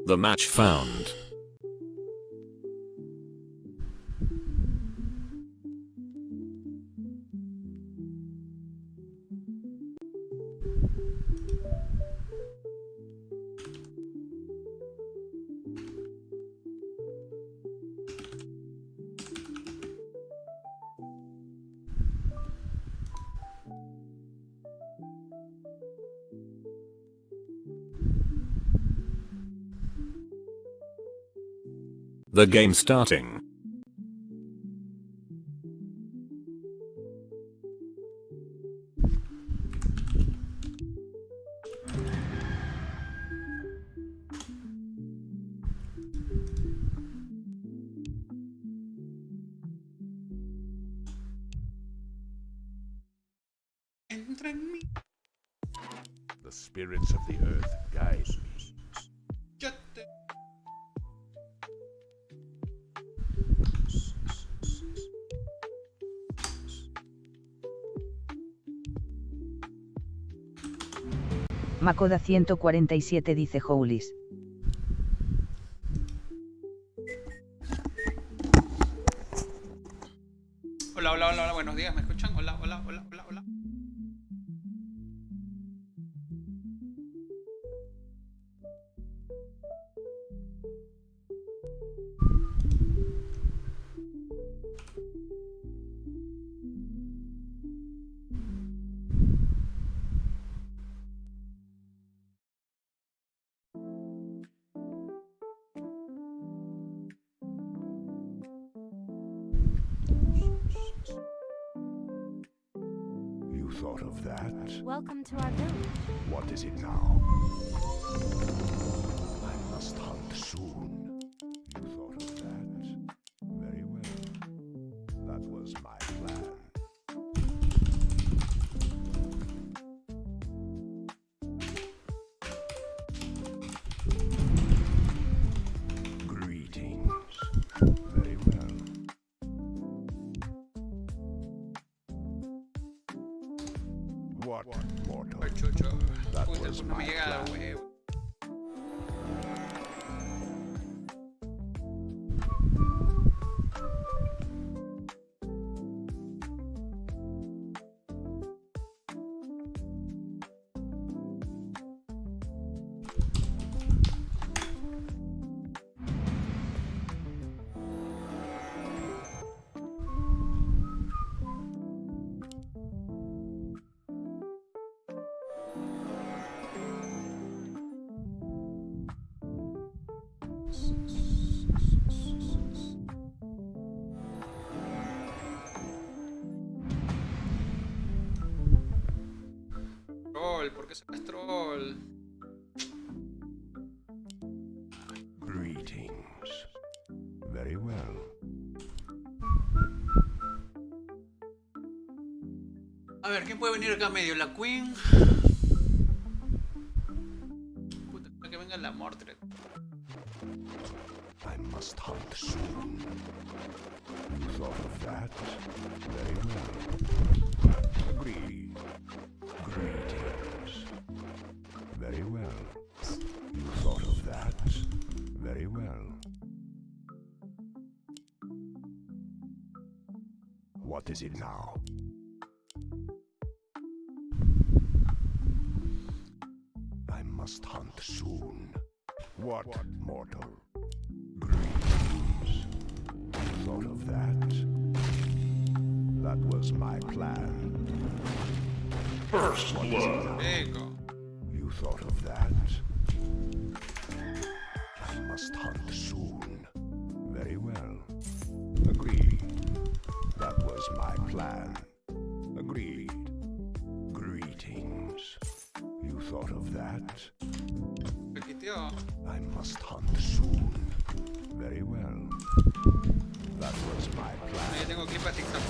The match found. The game starting. Entra en mí. The spirits of the earth guide me. Yo te... MACODA147 dice Houlis. Hola, hola, hola, hola, buenos días, ¿me escuchan? Hola, hola, hola, hola, hola. You thought of that? Welcome to our village. What is it now? I must hunt soon. You thought of that? Very well. That was my plan. Greetings. Very well. What mortal? Chucho. That Uy, was no me my llega la plan. huevo. Troll, ¿por qué sacas troll? Greetings. Very well. A ver, ¿quién puede venir acá a medio? ¿La Queen? Puta, que venga la Mordred. I must hunt soon. You thought of that? Very well. Agreed. Greetings. Very well. You thought of that? Very well. What is it now? I must hunt soon. What mortal? Greetings. You thought of that? That was my plan. First blood. Eco. You thought of that? I must hunt soon. Very well. Agreed. That was my plan. Agreed. Greetings. You thought of that? Me quiteó. I must hunt soon. Very well. That was my Yo plan. tengo que ir para TikTok.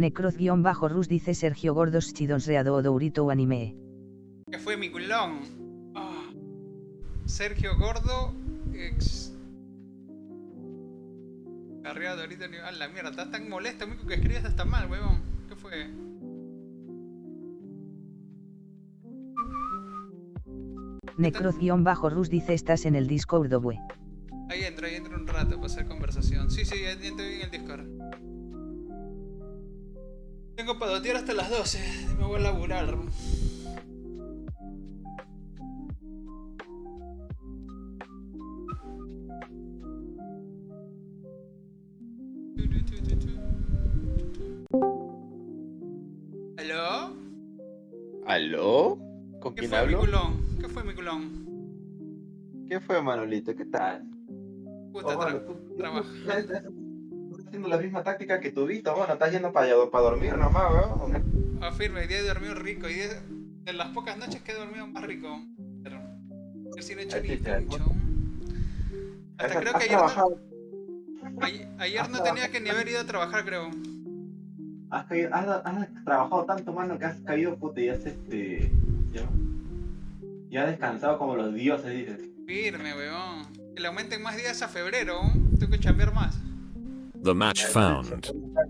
Necroz-Rus dice Sergio Gordos Chidons Reado Dourito o Anime. ¿Qué fue mi culón? Ah, Sergio Gordo, ex. Carreado ahorita. Ah, la mierda, estás tan molesto, amigo, que escribes hasta mal, huevón. ¿Qué fue? Necroz-Rus dice estás en el Discord bue. Ahí entro un rato para hacer conversación. Sí, ya entro en el Discord. Tengo para dotear hasta las 12. Me voy a laburar. ¿Aló? ¿Aló? ¿Con ¿Qué quién fue mi hablo? culón? ¿Qué fue mi culón? ¿Qué fue, Manolito? ¿Qué tal? Puta, Oh, mano, tú trabaja. estás haciendo la misma táctica que tú, Vito, bueno, estás yendo para dormir nomás, weón. Afirme, día he dormido rico. Y de las pocas noches que he dormido más rico. Pero yo sí no he hecho ni pincho. Hasta creo que ayer no tenía que ni haber ido a trabajar, creo. Has trabajado tanto, mano, que has caído, puta, y has ya has descansado como los dioses, dices. Firme, weón. Que le aumenten más días a febrero. Tengo que chambear más. The match found.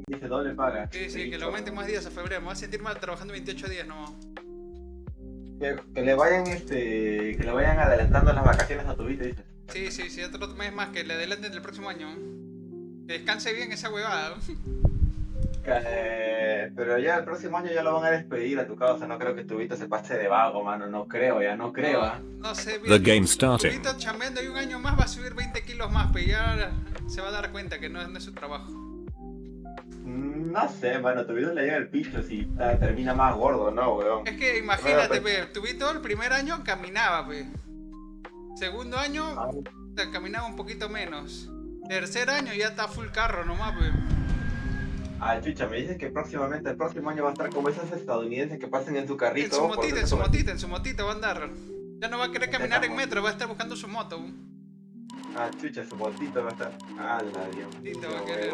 Dice doble paga. Sí, que le aumenten más días a febrero. Me voy a sentir mal trabajando 28 días nomás. Que le vayan, que le vayan adelantando las vacaciones a tu vida, dices. Sí, otro mes más, que le adelanten el próximo año. Que descanse bien esa huevada. Pero ya el próximo año ya lo van a despedir a tu causa. No creo que tu Vito se pase de vago, mano. No creo. No sé, The game starting. Ahorita chambeando y un año más va a subir 20 kilos más, pero ya se va a dar cuenta que no es su trabajo. No sé, mano. Tu Vito le llega el picho si termina más gordo, ¿no, weón? Es que imagínate, tu Vito el primer año caminaba, pe. Segundo año caminaba un poquito menos. Tercer año ya está full carro nomás, pe. Ah, chucha, me dices que próximamente, el próximo año va a estar como esos estadounidenses que pasan en su carrito. En su motita va a andar. Ya no va a querer caminar en metro, va a estar buscando su moto. Ah, chucha, su motito va a estar. Ah, la Dios. Motito va a querer.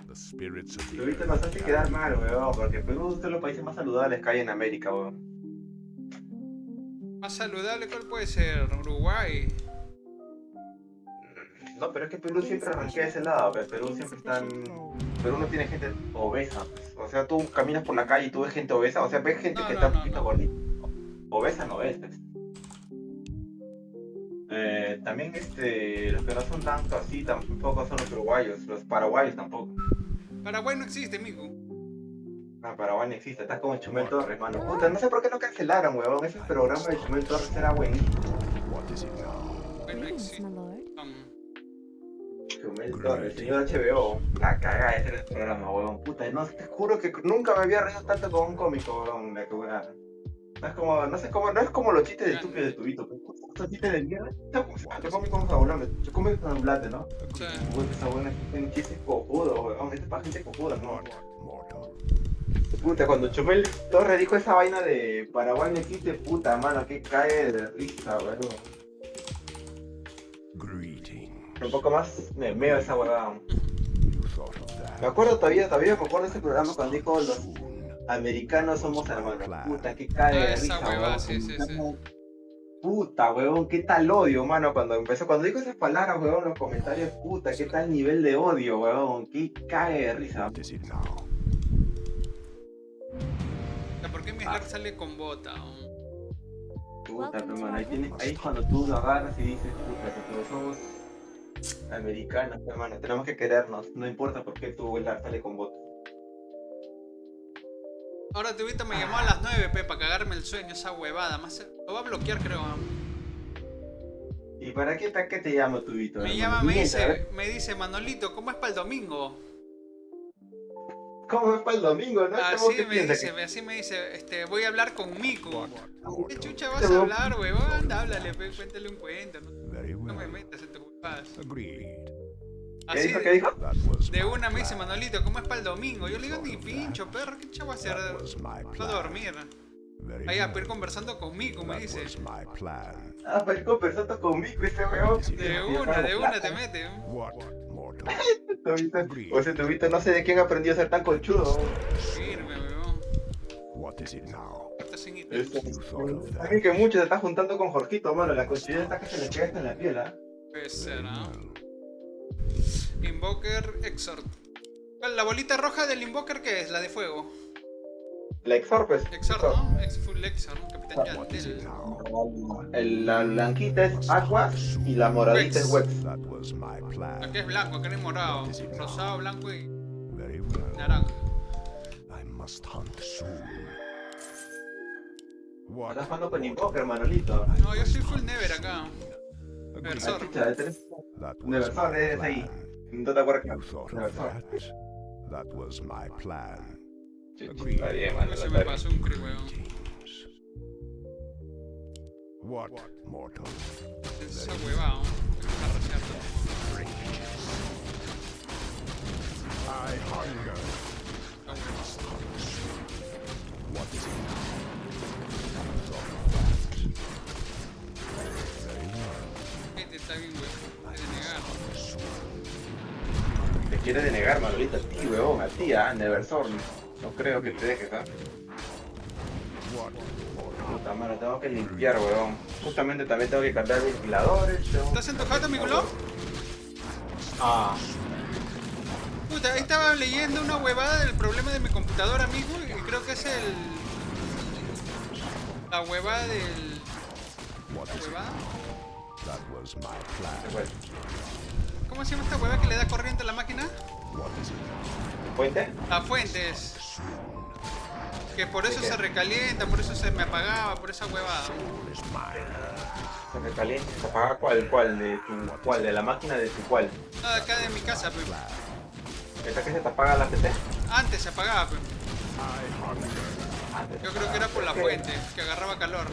The spirits of the Tu Vito earth nos hace quedar mal, weón, porque Perú es uno de los países más saludables que hay en América, weón. Más saludable, ¿cuál puede ser? Uruguay. No, pero es que Perú siempre arranquea de ese lado, pero Perú siempre Perú no tiene gente obesa, pues. O sea, tú caminas por la calle y tú ves gente obesa, o sea, ves gente que está un poquito gordita. Obesa no ves, pues. También los que no son tanto así tampoco son los uruguayos, los paraguayos tampoco. Paraguay no existe, mijo. No, Paraguay no existe, estás como Chumel Torres, mano. Puta, no sé por qué no cancelaron, weón. Ese programa de Chumel Torres era buenísimo. what is it now? Bueno, Greetings, existe. my lord. Chumel Torres, señor HBO. La cagada ese era el programa, weón. Puta, no, te juro que nunca me había reído tanto con un cómico, weón. La que weón. No es como, no es como los chistes de estúpido de Tubito, pero esos chistes de mierda. Yo cómico con fabulante, yo cómico con fabulante, ¿no? Sí. Weón, esa buena un chiste cojudo, weón. Este es para gente cojuda, ¿no? Mortal. Puta, cuando Chumel Torres dijo esa vaina de Paraguay no existe, puta, mano, que cae de risa, weón. Greetings. Un poco más me meo esa huevada. You thought of that. Me acuerdo todavía me acuerdo de ese programa cuando dijo los americanos somos hermanos. Puta, que cae de Esa risa, huevada, weón. sí. Puta, huevón, qué tal odio, mano, cuando dijo esas palabras, huevón, en los comentarios, puta, qué tal nivel de odio, huevón, que cae de risa. What is it now? ¿Por qué mi Slack sale con bota? Puta, pero mano, ahí cuando tú lo agarras y dices, puta, que todos somos americanos, hermano, tenemos que querernos, no importa por qué tu abuela sale con botas. Ahora Tubito me llamó a las 9, para cagarme el sueño, esa huevada. Lo va a bloquear, creo. ¿Y para qué te llamo, Tubito? Me hermano? llama, Mienta, me dice, Manolito, ¿cómo es para el domingo? ¿Cómo es para el domingo, no? Así me dice, voy a hablar con Miku. ¿Qué chucha vas a hablar, huevón? Anda, háblale, cuéntale un cuento. Very No me well. metas en tus huevadas. Agreed. Así ¿Qué dijo? That was de my una me dice, plan. Manolito, ¿cómo es para el domingo? Yo le digo, ni pincho, perro, ¿qué chavo va a hacer? That was my No plan. dormir. Very Ahí a well. ir conversando con Miku, me That dice. was my plan. Ah, para ir conversando conmigo ese weón. De una te mete. What? O sea, Tubito no sé de quién aprendió a ser tan conchudo. Firme, weón. What is it now? Estás sin Es ítems. You thought of that? que mucho se está juntando con Jorgito, mano. La conchudez está que se le pega hasta en la piel, ¿ah? Puede ser, ¿no? Invoker Exort. ¿Cuál, la bolita roja del Invoker qué es? La de fuego. La Exor, pues. Exort, ¿no? Full Exort, ¿no? Capitán What is it Yantel. now? La blanquita es Aqua y la moradita es Wex. That was my plan. Aquí es blanco, acá no es morado. Rosado, blanco y Very well. naranja. I must hunt soon. What? Estás jugando con Invoker, Manolito. No, yo soy full Never acá. Versor. Chucha, de tres. That was Neversor my es ahí. plan. En Dota You Warcraft. thought of Neversor. that? That was my plan. Chucha, está bien, mano. No se me pasó un cri, weón. Teams. What, mortal? Esa huevada, ¿no? Está rociando. I hunger. La huevada. What is it now? You thought of that? Very well. Este está bien, weón. Es de negar. Te quiere denegar, Manolito, a ti, weón, a ti, Neversor. No creo que te dejes, ¿ah? What, mortal? Puta mano, tengo que limpiar, weón. Justamente también tengo que cambiar ventiladores. ¿Estás en tu jato, mi culo? Ah, Puta, ahí estaba leyendo una huevada del problema de mi computadora, amigo, y creo que es el... La huevada del... What ¿La is it? huevada? That was my plan. pues, ¿Cómo se llama esta huevada que le da corriente a la máquina? What is it? ¿puente? La fuente es... Que por eso ¿De qué? se recalienta, por eso se me apagaba, por esa huevada. All is mine. Se recalienta, se apaga cuál, de la máquina de tu cuál. No, de acá de mi casa, pues. ¿Esa que se te apaga la PC? Antes se apagaba, pues. Antes. Yo creo que era por la fuente, que agarraba calor.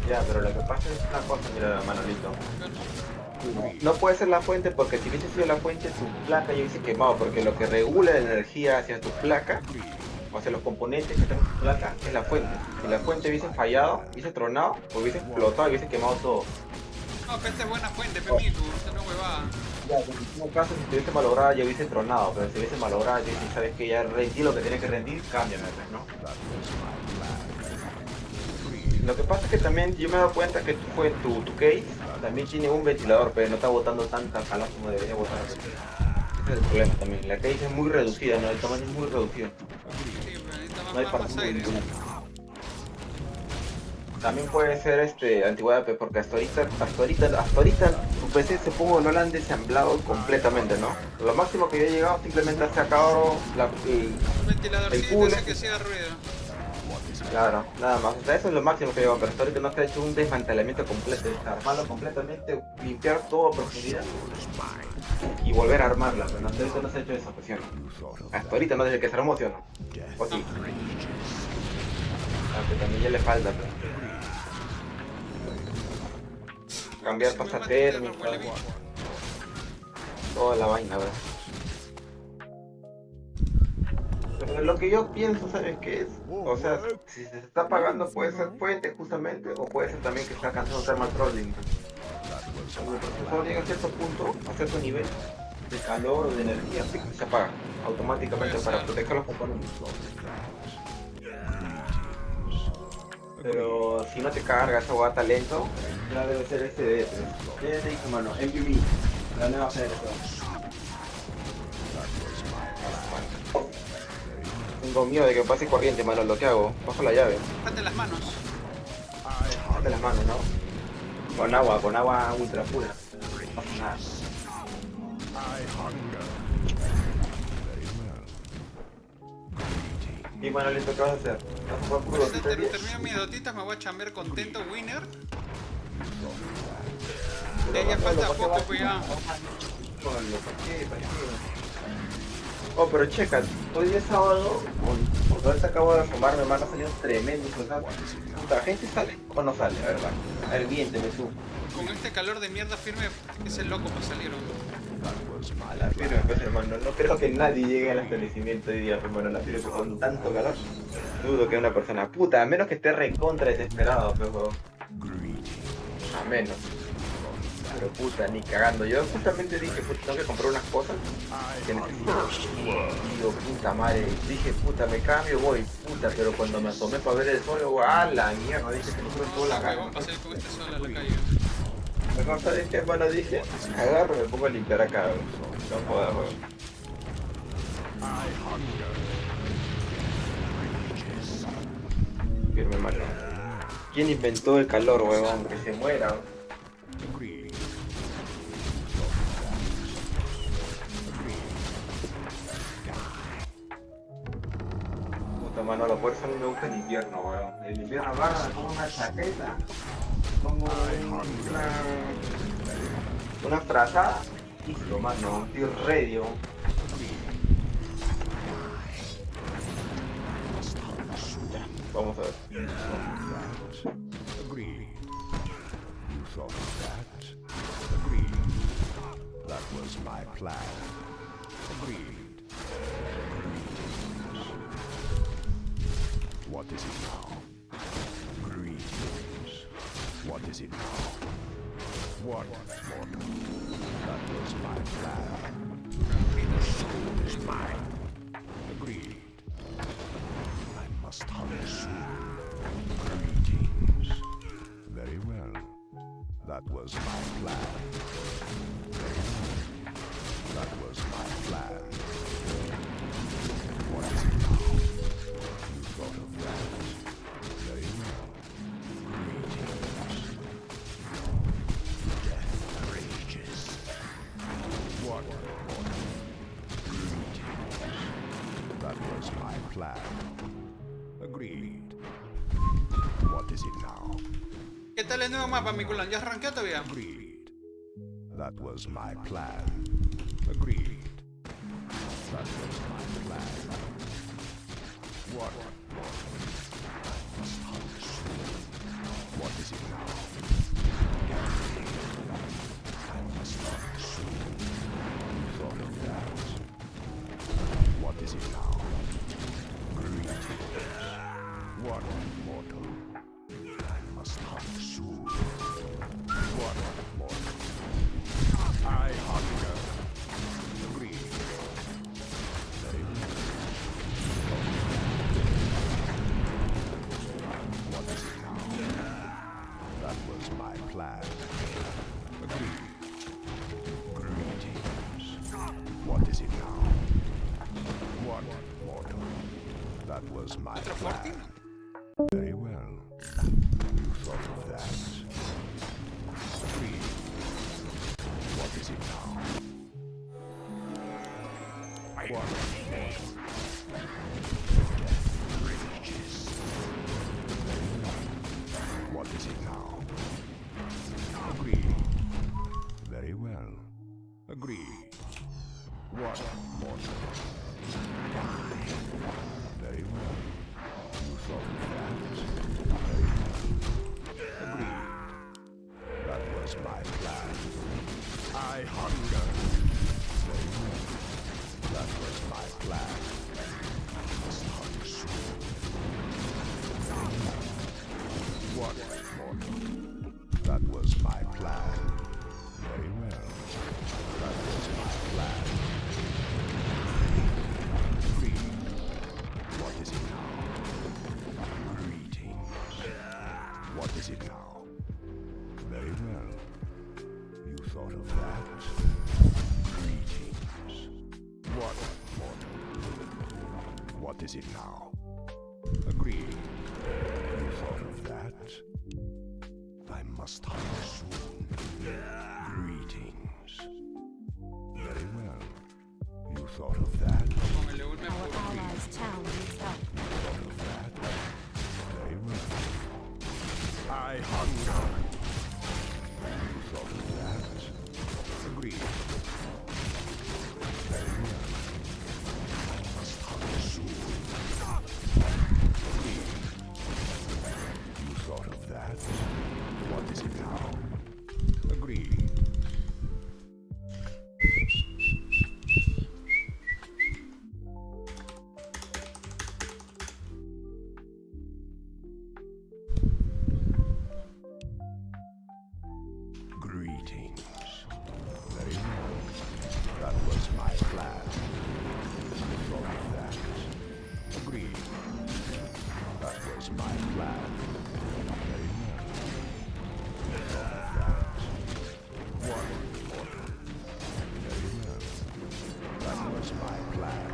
Ya, pero lo que pasa es una cosa, mira, Manolito. No puede ser la fuente porque si hubiese sido la fuente, tu placa ya hubiese quemado, porque lo que regula la energía hacia tu placa, o sea, los componentes que están en tu placa, es la fuente. Si la fuente hubiese fallado, hubiese tronado, o hubiese explotado y hubiese quemado todo. No, pero esta es buena fuente, pe, mico, esta no es huevada. Ya, en un caso, si estuviese malograda ya hubiese tronado, pero si hubiese malograda, ya si sabes que ya rendí lo que tiene que rendir, cámbiame, pues, ¿no? Lo que pasa es que también yo me he dado cuenta que tu case también tiene un ventilador, pero no está botando tanta calor como debería botar. Ese es el problema también. La case es muy reducida, ¿no? El tamaño es muy reducido. Sí, pero necesita No hay más partido aire. ninguno. También puede ser antigüedad, pues, porque hasta ahorita tu PC supongo no la han desamblado completamente, ¿no? Lo máximo que yo he llegado simplemente ha sacado Un ventiladorcito cooler. ese que hacía ruido. Claro, nada más. O sea, eso es lo máximo que llevo, pero hasta ahorita no se ha hecho un desmantelamiento completo. Armarlo completamente, limpiar todo a profundidad y volver a armarla. Pero hasta ahorita no se ha hecho esa opción. Hasta ahorita no, desde que se armó, ¿sí o no? O sí. Aunque también ya le falta, pero... Cambiar Se me pasta mata el perro, térmica, huele bicho. toda la vaina, ¿verdad? Pero lo que yo pienso, ¿sabes qué es? O sea, si se está apagando puede ser fuente justamente, o puede ser también que está cansando thermal trolling. Cuando el procesador llega a cierto punto, a cierto nivel de calor o de energía, se apaga automáticamente Puede para ser. proteger los componentes. Pero si no te carga esa guata lento, ya debe ser SD3. Ya te dije, mano, MPV, la nueva generación. Tengo miedo de que pase corriente, mano, lo que hago, bajo la llave, Fíjate las manos. de las manos, ¿no? Con agua ultra pura. No pasa nada. Y bueno, listo, ¿qué vas a hacer? ¿Vas a jugar puro Cuando Dotita 10? termino mis dotitas me voy a chambear contento, winner. Ya falta poco, pues ya. Oh, pero checa, hoy es sábado, porque ahorita acabo de asomarme, hermano, ha salido tremendo, o sea, ¿la gente sale o no sale? A ver, va, a ver, miénteme tú. Con este calor de mierda firme, es el loco para salir. A la firme, pues, hermano, no creo que nadie llegue al establecimiento hoy día, hermano, la firme, con tanto calor, dudo que una persona, puta, a menos que esté recontra desesperado, pero, a menos. pero puta, ni cagando. Yo justamente dije, puta, tengo que comprar unas cosas que necesito. Y digo, puta madre, dije, puta, me cambio, voy, puta, pero cuando me asomé para ver el sol, digo, a la mierda, dije, que no me toda la Huevón, gana. pasé con este sol a la calle. Mejor, ¿sabes qué, hermano? Dije, agarro, me pongo a limpiar acá, weón. No jodas, weón. Firme, hermano. ¿Quién inventó el calor, huevón? Que se muera, weón. Puta, mano, a la fuerza no me gusta el invierno, weón. El invierno agarra, como una chaqueta, como una frazada. Y lo mano, estoy ready, weón. Ya, vamos a ver. Agreed. You thought of that? Agreed. That was my plan. Agreed. What is it now? Greetings. What is it now? What, mortal? That was my plan. The soul is mine. Agreed. I must hunt soon. Greetings. Very well. That was my plan. Very well. That was my plan. What is it now? You thought of that. Very well. Greetings. Death rages. What? Greetings. That was my plan. Agreed. What is it now? ¿Qué tal el nuevo mapa, mi culón? ¿Ya arranqué todavía? Agreed. That was my plan. Agreed. That was my plan. What? I must hunt soon. What is it now? I must hunt soon. You thought of that? What is it now? Greetings. What, mortal? I must hunt soon. What, mortal? I hunger. Agreed. Very well. What is it now? That was my plan. Agreed. Greetings. What is it now? What, mortal? That was my plan. Very well. You thought of that. Agreed. What is it now? What? Death rages. Very well. What is it now? Agreed. Very well. Agreed. What, mortal? Very well. You thought of that. Very well. Agreed. That was my plan. I hunger. Very well. That was my plan. I must hunt soon. Very well. What, mortal? That was my plan. Very well. That was my plan. Agreed. What is it now? Greetings. What is it now? Very well. You thought of that? Greetings. What, mortal? What is it now? Agreed. You thought of that? I must hunt soon. Greetings. Very well. You thought of that? Con el Eul me Our apuro. allies' town needs help. Thought of that? Very well. I hunger. You thought of that? Agreed. Very well. I must hunt soon. Agreed. You thought of that? What is it now? Agreed. was my plan. Very well. You thought of that. What, mortal? Very well. That was my plan.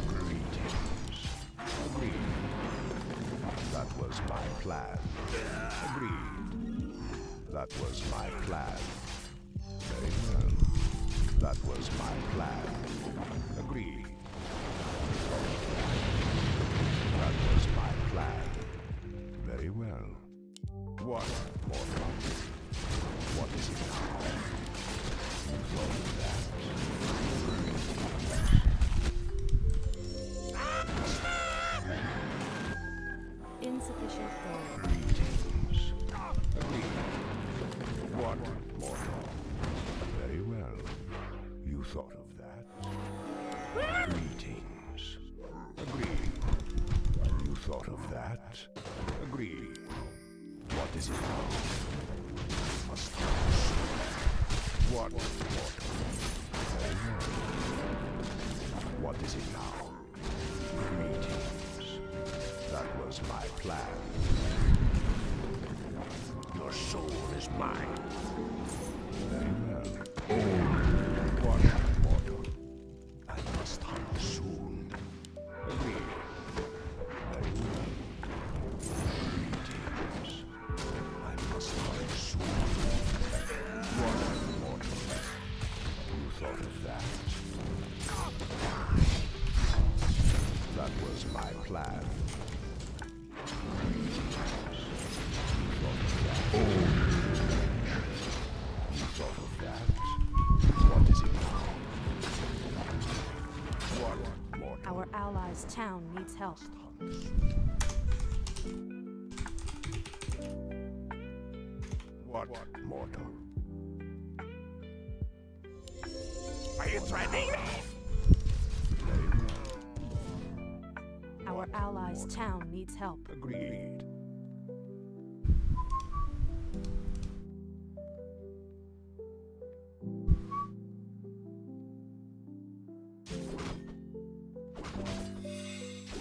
Greetings. Agreed. That was my plan. Agreed. That was my plan. Very well. That was my plan. Agreed. That was my plan. Very well. What, mortal? What is it now? You thought of that? Insufficient gold. Greetings. Agreed. What, mortal? Very well. You thought of that? Greetings. Agreed. You thought of that? Agreed. What is it now? Must what, mortal? Very well. What is it now? Greetings. That was my plan. Your soul is mine. Very well. What, mortal? I must hunt soon. Agreed. Very well. Greetings. I must hunt soon. What, mortal? You thought of that? That was my plan. You thought of that? What is it now? What, mortal? Our allies' town needs help. What, mortal? Are you threatening me? Very well. Our allies' town needs help. Agreed.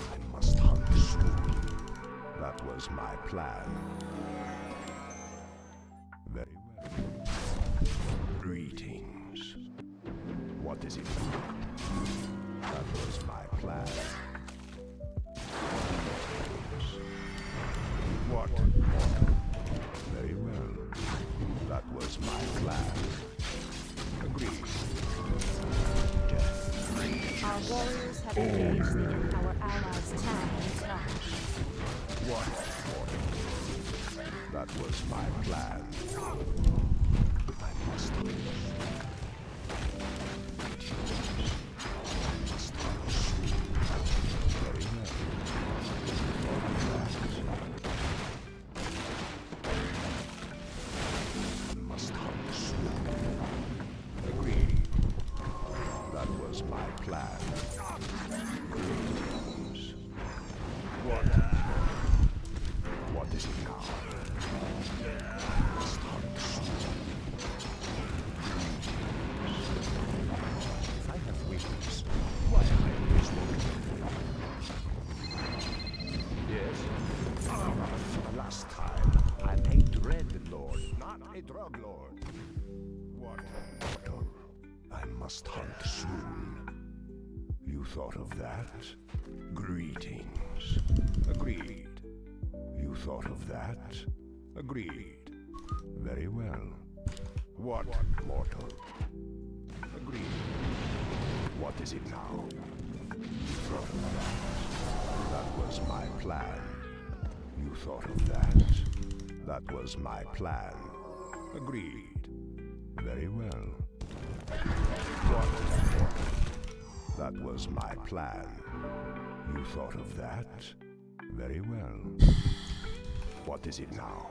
I must hunt soon. That was my plan. Very well. Greetings. What is it? That was my plan. What? Very well. That was my plan. Agreed. Death. Our warriors have engaged our allies' town needs help. What? That was my plan. I must hunt. Very well. I must hunt soon. Agreed. That was my plan. Greetings. What? What is it now? I must hunt soon. If I have wings, why am I always walking? Yes. Last time, I ate red lord, not a drug lord. What, mortal? I must hunt soon. You thought of that? Greetings. Agreed. You thought of that? Agreed. Very well. What, mortal? Agreed. What is it now? You thought of that? That was my plan. You thought of that? That was my plan. Agreed. Very well. What, mortal? That was my plan. You thought of that? Very well. What is it now?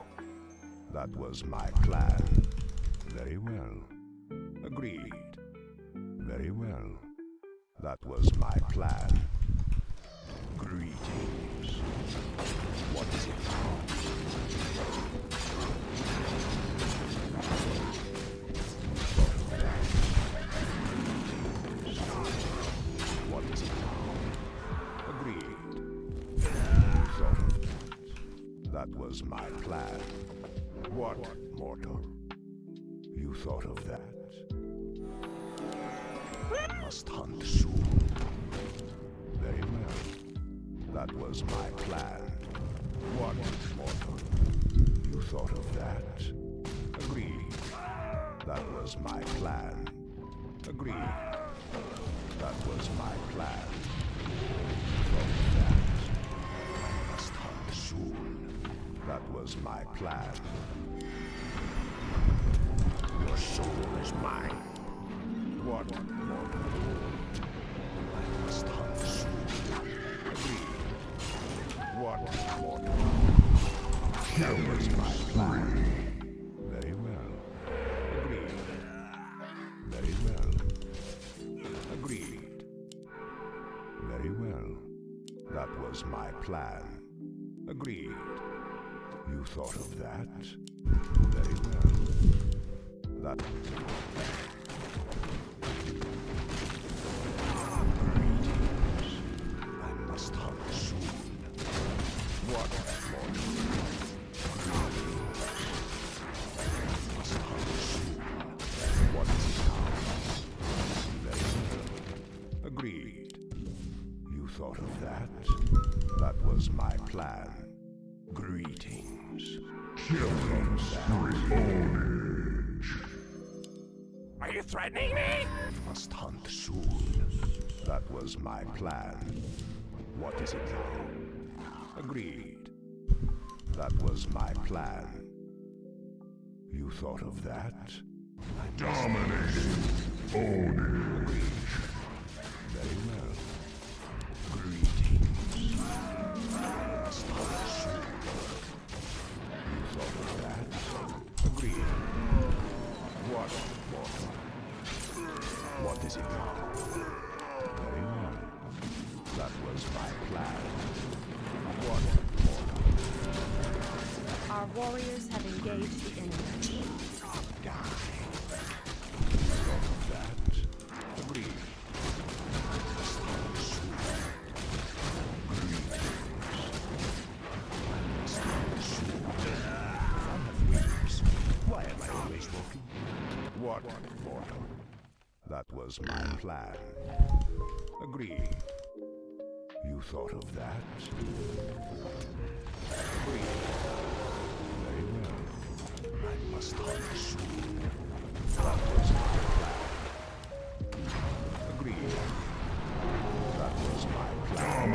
That was my plan. Very well. Agreed. Very well. That was my plan. Greetings. What is it now? What is it now? Agreed. You thought of That was my plan. What, mortal? You thought of that? I must hunt soon. Very well. That was my plan. What, mortal? You thought of that? Agreed. That was my plan. Agreed. That was my plan. You thought of that? I must hunt soon. That was my plan. Your soul is mine. What, mortal? I must hunt soon. Agreed. What, mortal? That was my plan. Very well. Agreed. Very well. Agreed. Very well. That was my plan. Agreed. You thought of that? Very well. That... Greetings. I must hunt soon. What, mortal? Must hunt soon. What is it now? Very well. Agreed. You thought of that? That was my plan. Greetings. Are you threatening me? Must hunt soon. That was my plan. What is it now? Agreed. That was my plan. You thought of that? Dominating. Agreed. Very well. Greetings. Must hunt soon. You thought of that? Agreed. What, mortal? What is it now? Very well. That was my plan. What, mortal? Our warriors have engaged the enemy. Die. You thought of that? Agreed. Must hunt soon. Greetings. I must hunt soon. I have wings. Why am I always walking? What, mortal? That was my plan. Agreed. You thought of that? Agreed. Very well. I must hunt soon. That was my plan. Agreed. That was my plan.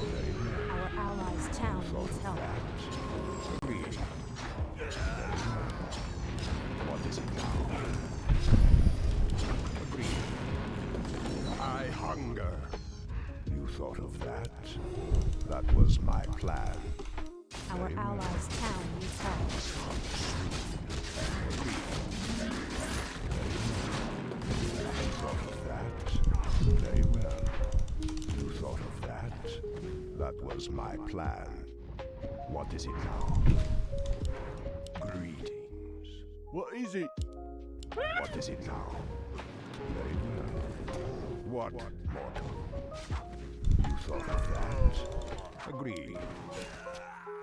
Very well. Our allies' town Thought needs of help. that. Agreed. Very well. What is it now? Agreed. I hunger. You thought of that? That was my plan. Our Very well. allies' town needs help. Must hunt soon. Agreed. Very well. You thought of that? Very well. You thought of that? That was my plan. What is it now? Greetings. What is it? What is it now? Very well. What, mortal? You thought of that? Agreed.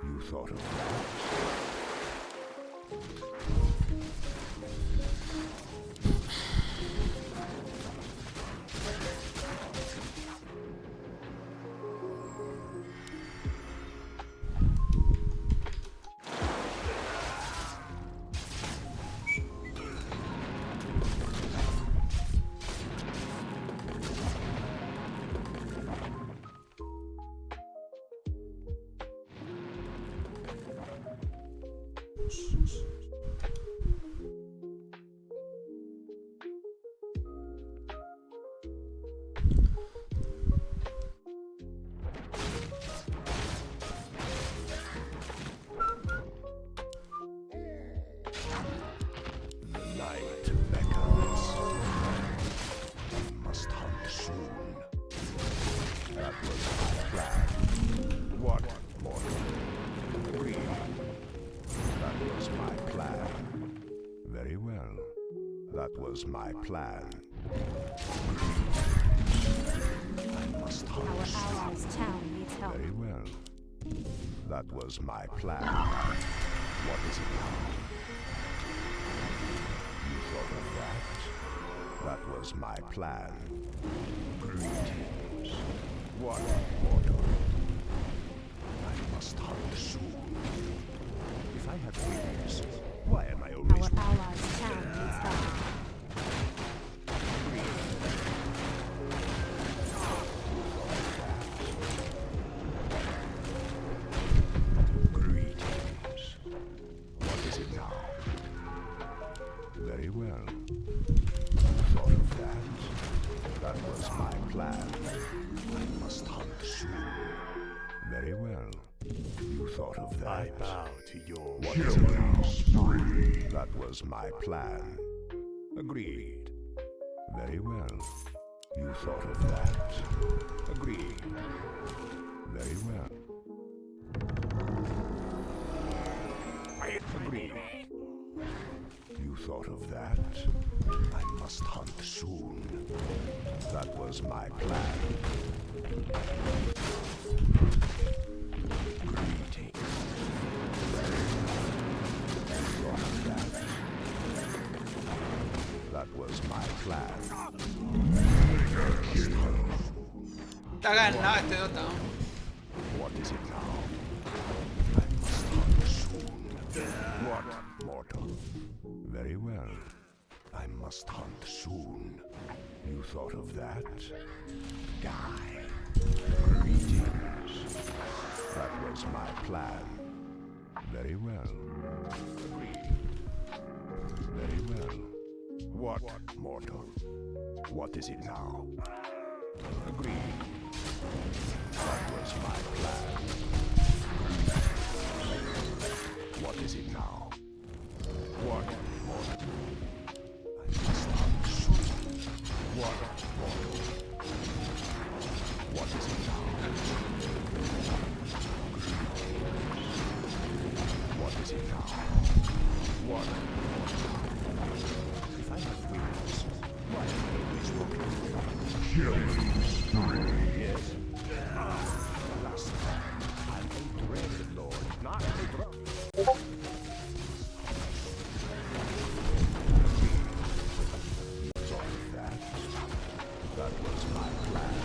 You thought of that? That was my plan. I must hunt. Our allies' town needs help. Very well. That was my plan. What is it now? You thought of that? That was my plan. Greetings. What mortal? I must hunt soon. If I had wings, why am I always... Our allies' town is bound. Greetings. What is it now? Very well. Thought of that? That was my plan. I must hunt soon. Very well. You thought of that? I bow to your killing spree. That was my plan. Agreed. Very well. You thought of that? Agreed. Very well. Agreed. You thought of that? I must hunt soon. That was my plan. Greeting. Thought of that? That was my plan. Está ganado este Dota. What is it now? I must hunt soon. What, mortal? Very well. I must hunt soon. You thought of that? Die. Greetings. That was my plan. Very well. Agreed. Very well. What, mortal? What is it now? Agreed. That was my plan. What is it now? What, mortal? I must hunt soon. What, mortal? What is it now? What is it now? What, mortal? If I had wings, why am I always walking? Killing spree. Yes. Last time, I'm a dreaded lord, not a drug. That was my plan.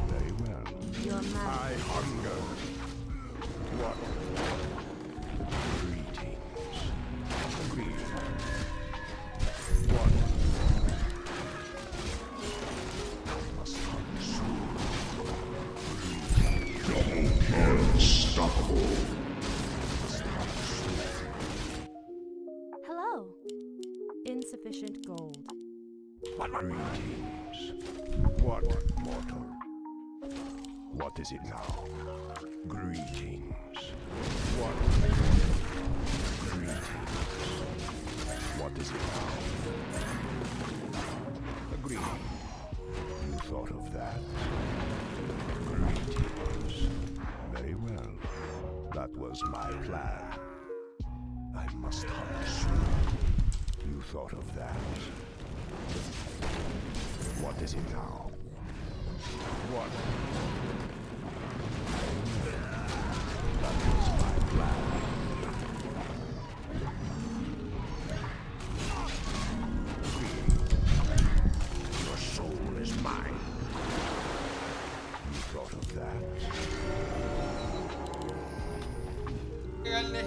Very well. Your man. I hunger. What? Greetings. Agreed. What? I must hunt soon. Greetings. Unstoppable. Must hunt soon. Hello. Insufficient gold. Greetings. What, mortal? What is it now? Greetings. What? Greetings. What is it now? Agreed. You thought of that? Greetings. Very well. That was my plan. I must hunt soon. You thought of that? What is it now? What? That was my plan. Your soul is mine. You thought of that? Pégale.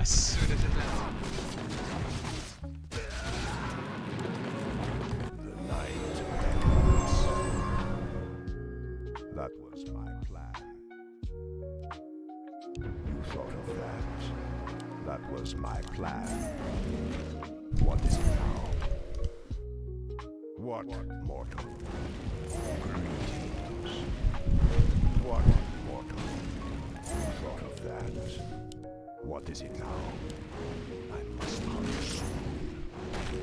Basura ese lado. The night beckons. That was my plan. You thought of that. That was my plan. What is it now? What mortal? Greetings. What mortal? You thought of that. What is it now? I must hunt soon.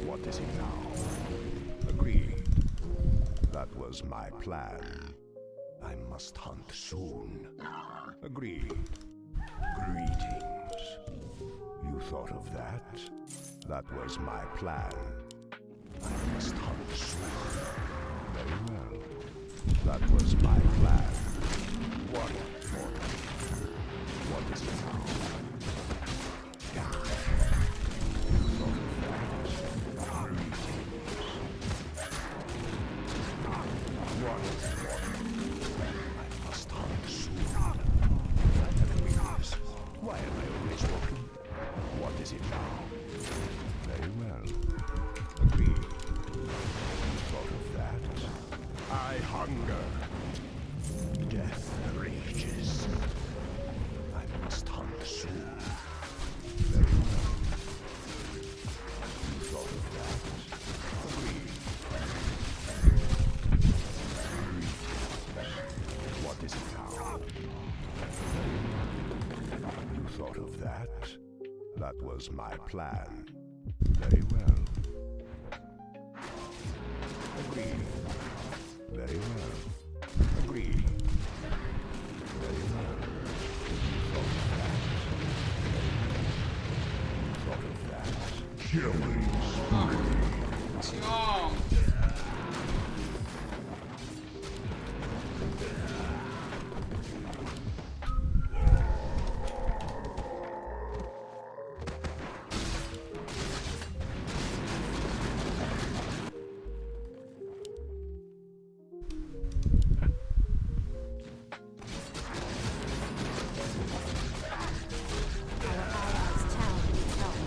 What is it now? Agreed. That was my plan. I must hunt soon. Agreed. Greetings. You thought of that? That was my plan. I must hunt soon. Very well. That was my plan. What mortal? What is it now? Die. You thought of that? Greetings. What mortal? I must hunt soon. Enemies. Why am I always walking? What is it now? Very well. Agreed. Thought of that? I hunger. Death rages. I must hunt soon. Very well. You thought of that? Agreed. What is it now? You thought of that? That was my plan. Very well. Agreed. Very well. Agreed. Very well. Thought of that. Killing spree. Acción. Our allies' town needs help.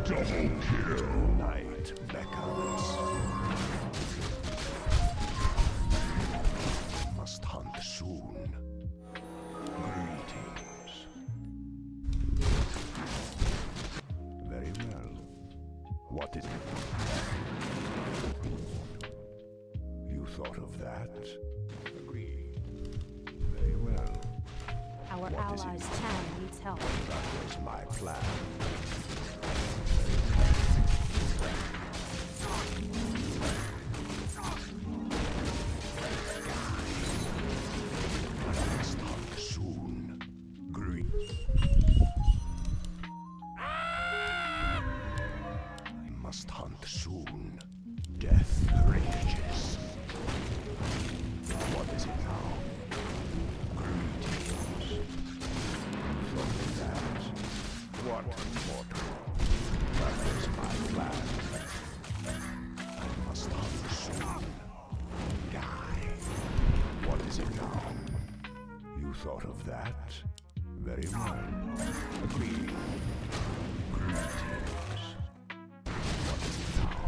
Double kill. Night beckons. Must hunt soon. Greetings. Very well. What is it? You thought of that? Agreed. Very well. Our What is it? allies' town needs help. That was my plan. I must hunt soon. Greet. I must hunt soon. Death rages. What is it now? Greetings. Thought of that. What mortal? That was my plan. I must hunt soon. Die. What is it now? You thought of that? Very well. Agreed. Greetings. What is it now?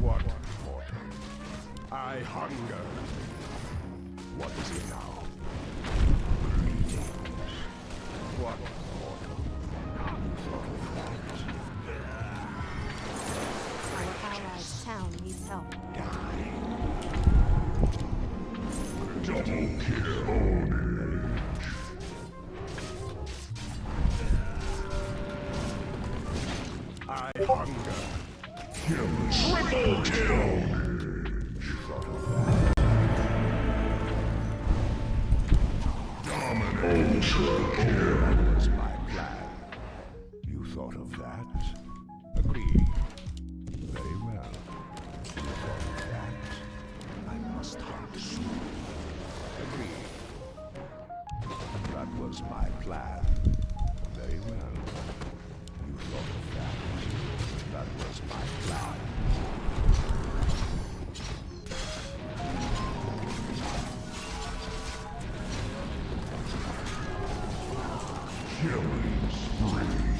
What mortal? I hunger. What is it now? Greetings. What mortal? You thought of that? Our allies' town needs help. Die. Double kill. I hunger. Triple kill! That was my plan. You thought of that? Agreed. Very well. You thought of that? I must hunt soon. Agreed. That was my plan. Very well. You thought of that? That was my plan. Killing spree.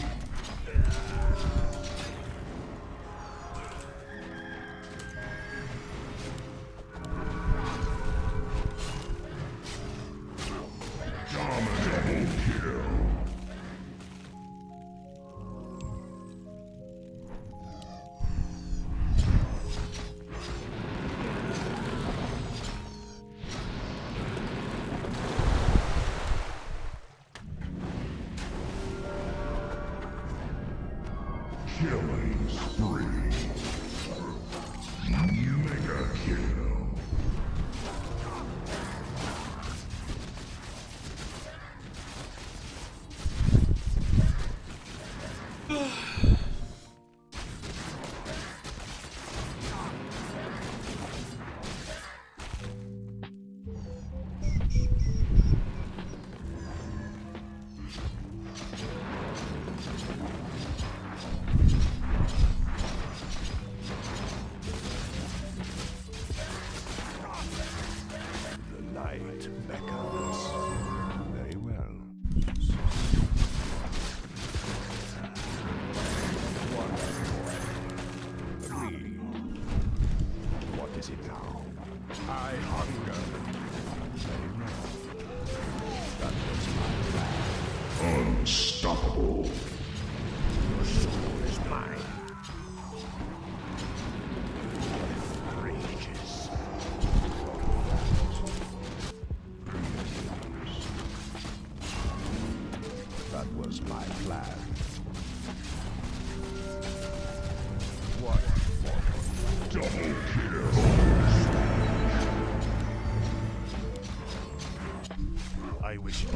Double kill. Killing spree. Mega kill. The night beckons. Very well. Agreed. What is it now? I hunger. Very well. That was my plan. Unstoppable. Your soul is mine. Rages. That was my plan. What? Double kill. I wish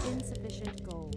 Insufficient gold.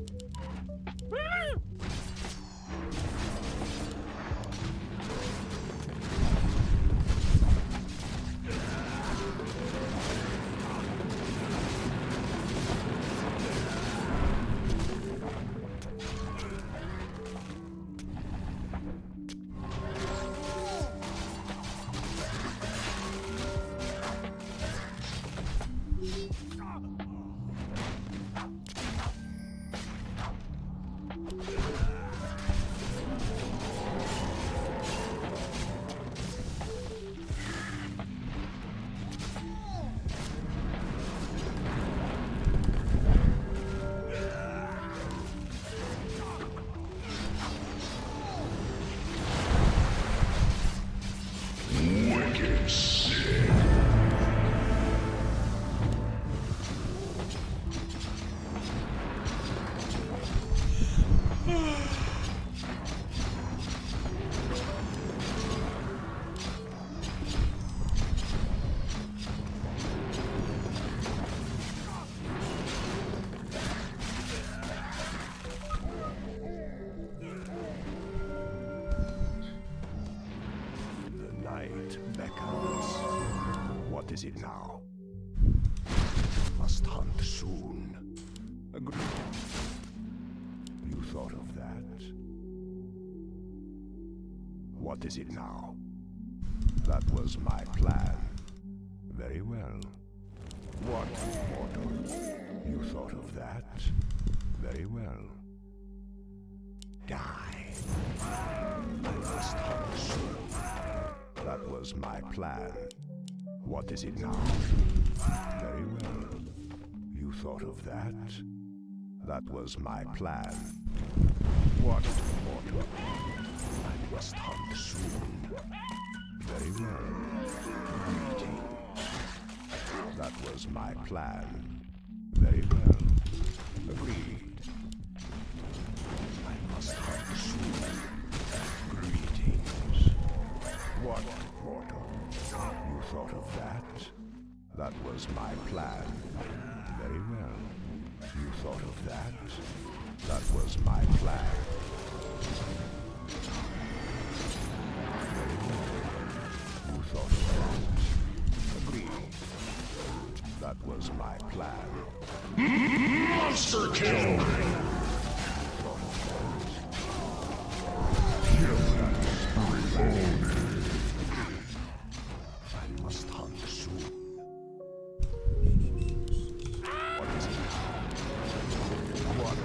wicked sick. What is it now? Must hunt soon. Agreed. You thought of that? What is it now? That was my plan. Very well. What, mortal? You thought of that? Very well. Die. I must hunt soon. That was my plan. What is it now? Very well. You thought of that? That was my plan. What, mortal? I must hunt soon. Very well. Greeting. That was my plan. Very well. Agreed. I must hunt soon. That was my plan. Very well. You thought of that? That was my plan. Very well. You thought of that? Agreed. That was my plan. Monster kill! I must hunt soon. What is it? What?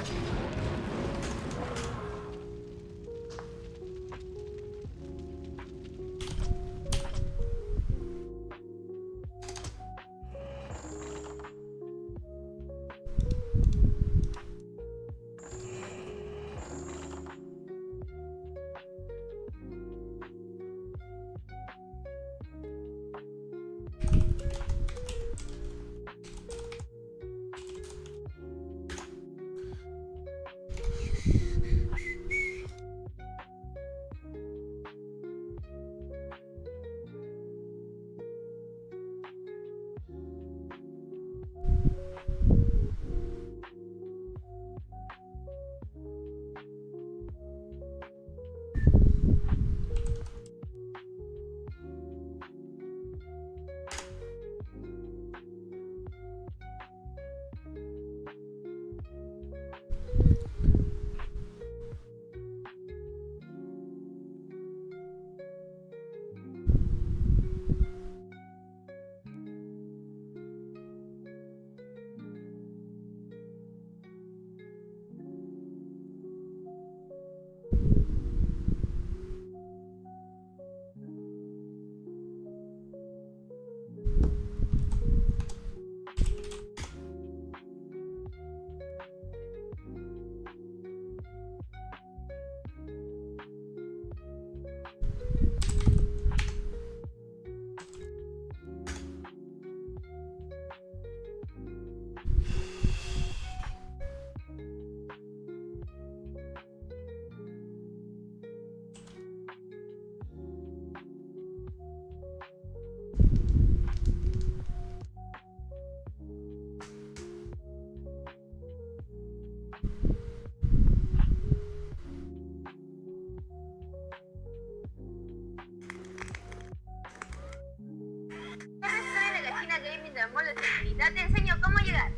Te enseño cómo llegar.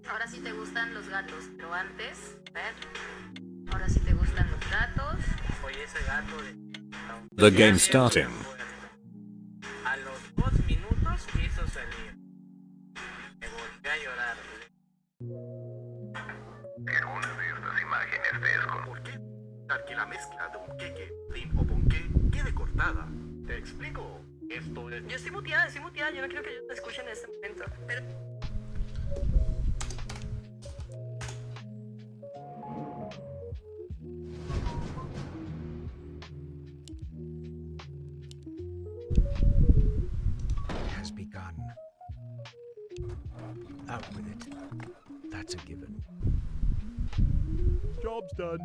Ahora sí te gustan los gatos, pero antes, a ver. Ahora sí te gustan los gatos. Oye, ese gato de... The game starting. A los 2 minutos quiso salir. Me volví a llorar. Algunas de estas imágenes te esconden. ¿Por qué? Que la mezcla de un queque, lin o ponqué quede cortada. Te explico. Esto es... Yo estoy muteada, yo no quiero que ellos me escuchen en este momento. Pero... Has begun. Out with it. That's a given. Job's done.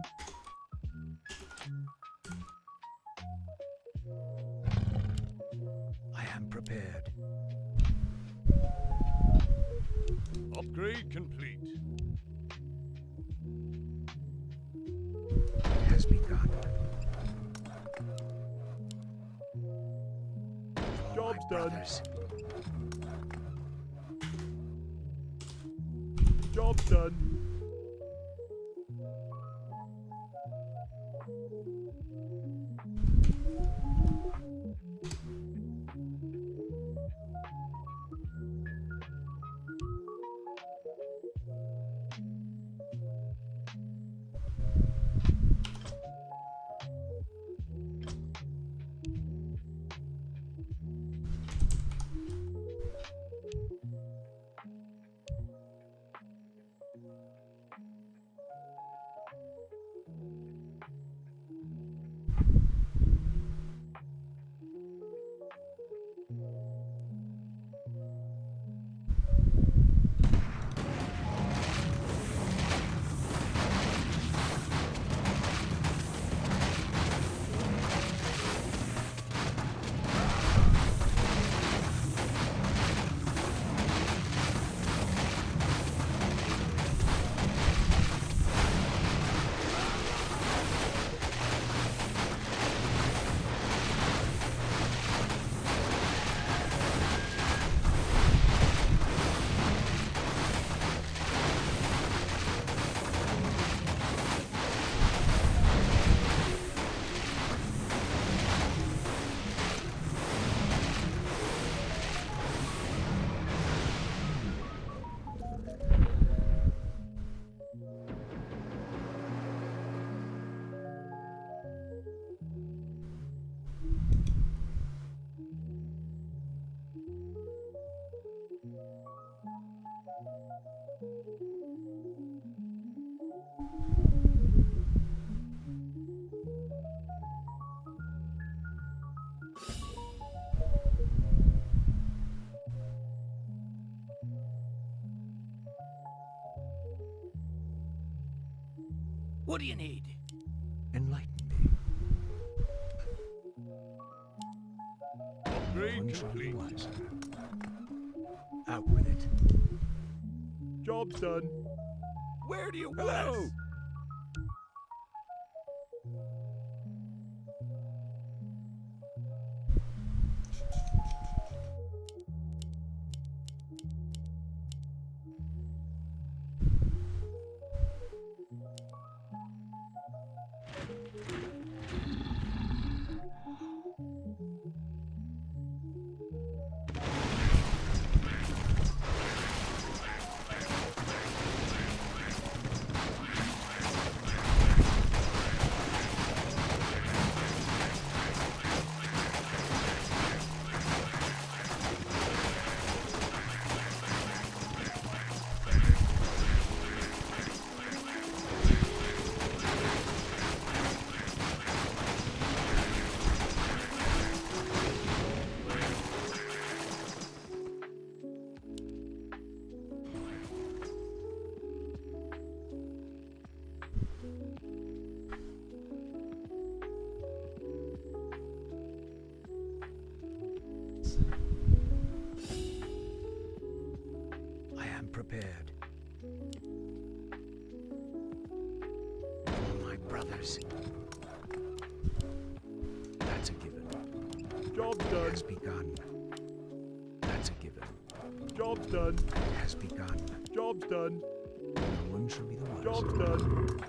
I am prepared. Upgrade complete. Has begun. Job's done. Job's done. What do you need? Enlighten me. Upgrade complete. Out with it. Job's done. Where do you want us? Prepared. For my brothers. That's a given. Job done. Has begun. That's a given. Job's done. Has begun. Job's done. No one shall be the wiser. Job's done.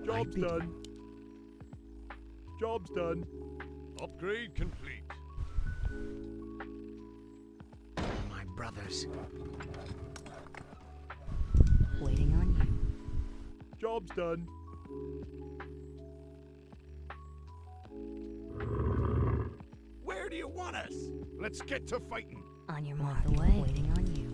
Job's done. Job's done. Upgrade complete. For my brothers. Waiting on you. Job's done. Where do you want us? Let's get to fighting. On your mark. Away. Waiting on you.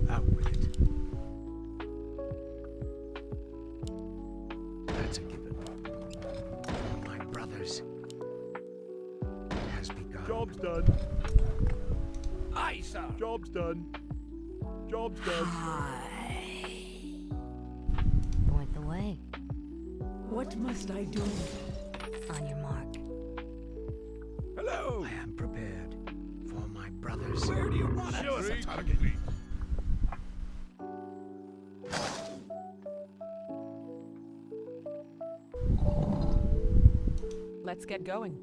Out with it. That's a given. For my brothers. Has begun. Job's done. Aye, sir. Job's done. Job's done. Point the way. What must I do? On your mark. Hello. I am prepared. For my brothers. Where do you want us? Show us a target. Let's get going.